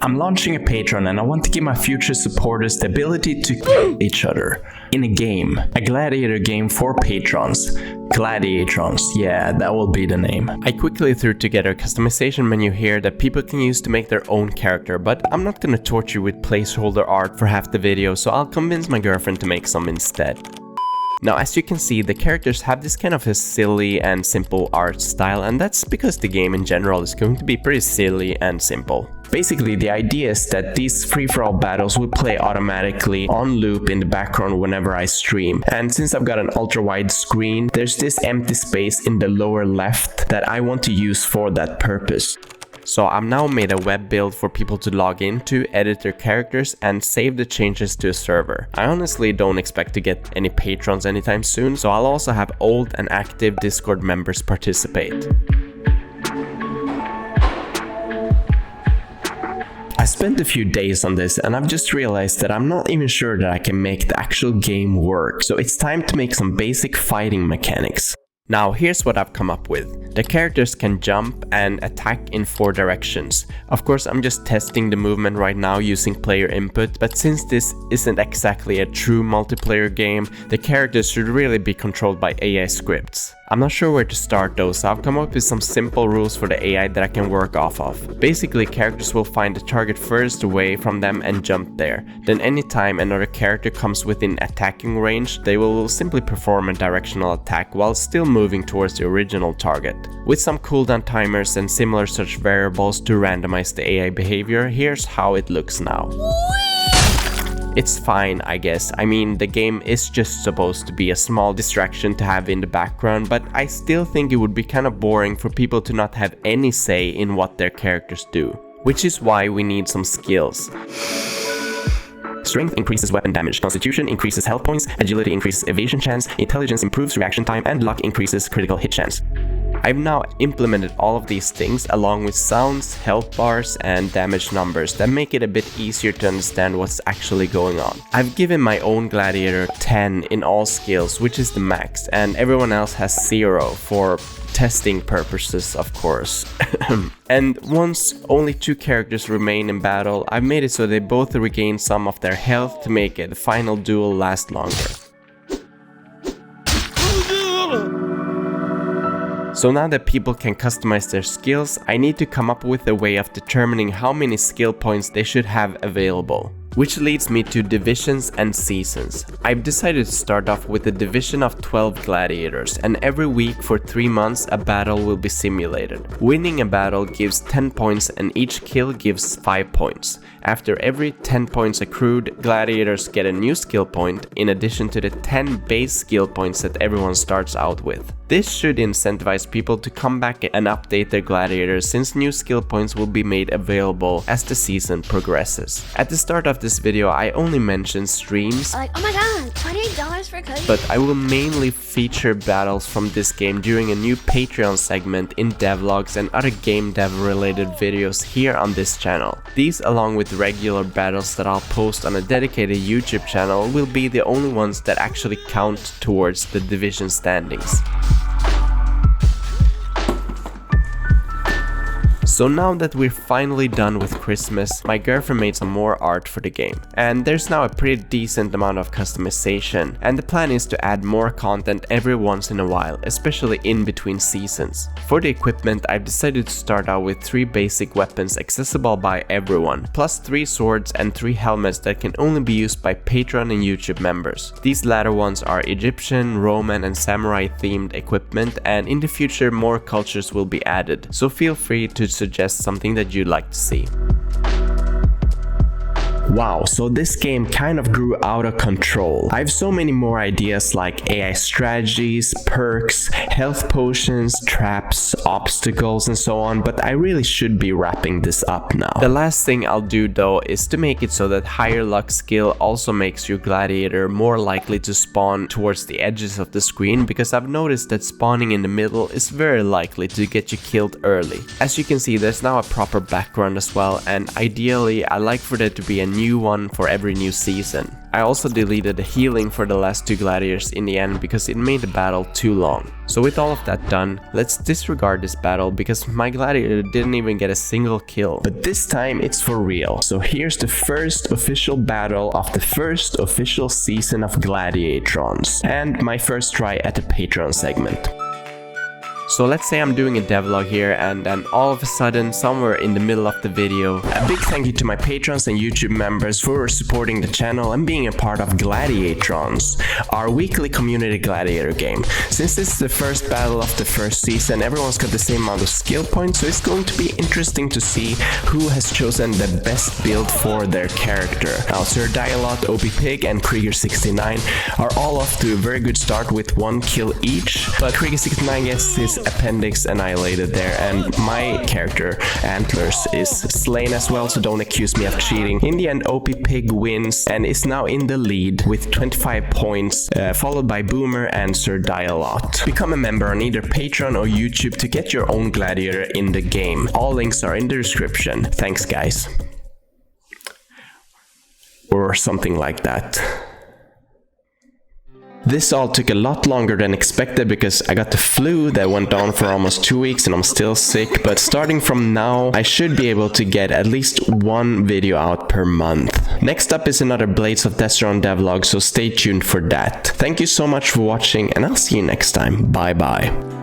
I'm launching a Patreon and I want to give my future supporters the ability to kill each other in a game. A Gladiator game for patrons. Gladiatrons, yeah, that will be the name. I quickly threw together a customization menu here that people can use to make their own character, but I'm not gonna torture you with placeholder art for half the video, so I'll convince my girlfriend to make some instead. Now, as you can see, the characters have this kind of a silly and simple art style, and that's because the game in general is going to be pretty silly and simple. Basically, the idea is that these free-for-all battles will play automatically on loop in the background whenever I stream. And since I've got an ultra-wide screen, there's this empty space in the lower left that I want to use for that purpose. So I've now made a web build for people to log into, edit their characters, and save the changes to a server. I honestly don't expect to get any patrons anytime soon, so I'll also have old and active Discord members participate. I spent a few days on this and I've just realized that I'm not even sure that I can make the actual game work, so it's time to make some basic fighting mechanics. Now here's what I've come up with. The characters can jump and attack in 4 directions. Of course, I'm just testing the movement right now using player input, but since this isn't exactly a true multiplayer game, the characters should really be controlled by AI scripts. I'm not sure where to start though, so I've come up with some simple rules for the AI that I can work off of. Basically, characters will find the target furthest away from them and jump there. Then anytime another character comes within attacking range, they will simply perform a directional attack while still moving towards the original target. With some cooldown timers and similar such variables to randomize the AI behavior, here's how it looks now. It's fine, I guess. I mean, the game is just supposed to be a small distraction to have in the background, but I still think it would be kind of boring for people to not have any say in what their characters do. Which is why we need some skills. Strength increases weapon damage, Constitution increases health points, Agility increases evasion chance, Intelligence improves reaction time, and Luck increases critical hit chance. I've now implemented all of these things along with sounds, health bars, and damage numbers that make it a bit easier to understand what's actually going on. I've given my own Gladiator 10 in all skills, which is the max, and everyone else has 0 for testing purposes, of course. And once only 2 characters remain in battle, I've made it so they both regain some of their health to make the final duel last longer. So now that people can customize their skills, I need to come up with a way of determining how many skill points they should have available. Which leads me to divisions and seasons. I've decided to start off with a division of 12 gladiators, and every week for 3 months a battle will be simulated. Winning a battle gives 10 points and each kill gives 5 points. After every 10 points accrued, gladiators get a new skill point in addition to the 10 base skill points that everyone starts out with. This should incentivize people to come back and update their gladiators, since new skill points will be made available as the season progresses. At the start of this video, I only mentioned streams, like, oh my god, $28 for cookies. But I will mainly feature battles from this game during a new Patreon segment in devlogs and other game dev related videos here on this channel. These, along with regular battles that I'll post on a dedicated YouTube channel, will be the only ones that actually count towards the division standings. So now that we're finally done with Christmas, my girlfriend made some more art for the game. And there's now a pretty decent amount of customization, and the plan is to add more content every once in a while, especially in between seasons. For the equipment, I've decided to start out with 3 basic weapons accessible by everyone, plus 3 swords and 3 helmets that can only be used by Patreon and YouTube members. These latter ones are Egyptian, Roman, and samurai themed equipment, and in the future more cultures will be added, so feel free to suggest something that you'd like to see. Wow, so this game kind of grew out of control. I have so many more ideas like AI strategies, perks, health potions, traps, obstacles, and so on, but I really should be wrapping this up now. The last thing I'll do though is to make it so that higher luck skill also makes your gladiator more likely to spawn towards the edges of the screen, because I've noticed that spawning in the middle is very likely to get you killed early. As you can see, there's now a proper background as well, and ideally I like for there to be a new one for every new season. I also deleted the healing for the last 2 gladiators in the end because it made the battle too long. So with all of that done, let's disregard this battle because my gladiator didn't even get a single kill. But this time it's for real. So here's the first official battle of the first official season of Gladiatrons, and my first try at the Patreon segment. So let's say I'm doing a devlog here, and then all of a sudden, somewhere in the middle of the video, a big thank you to my patrons and YouTube members for supporting the channel and being a part of Gladiatrons, our weekly community gladiator game. Since this is the first battle of the first season, everyone's got the same amount of skill points, so it's going to be interesting to see who has chosen the best build for their character. Now, Sir Dialot, OP Pig, and Krieger69 are all off to a very good start with 1 kill each, but Krieger69 gets his appendix annihilated there, and my character Antlers is slain as well, so don't accuse me of cheating. In the end, OP Pig wins and is now in the lead with 25 points, followed by Boomer and Sir Dialot. Become a member on either Patreon or YouTube to get your own gladiator in the game. All links are in the description. Thanks, guys. Or something like that. This all took a lot longer than expected because I got the flu that went on for almost 2 weeks and I'm still sick, but starting from now I should be able to get at least 1 video out per month. Next up is another Blades of Destron devlog, so stay tuned for that. Thank you so much for watching and I'll see you next time. Bye bye.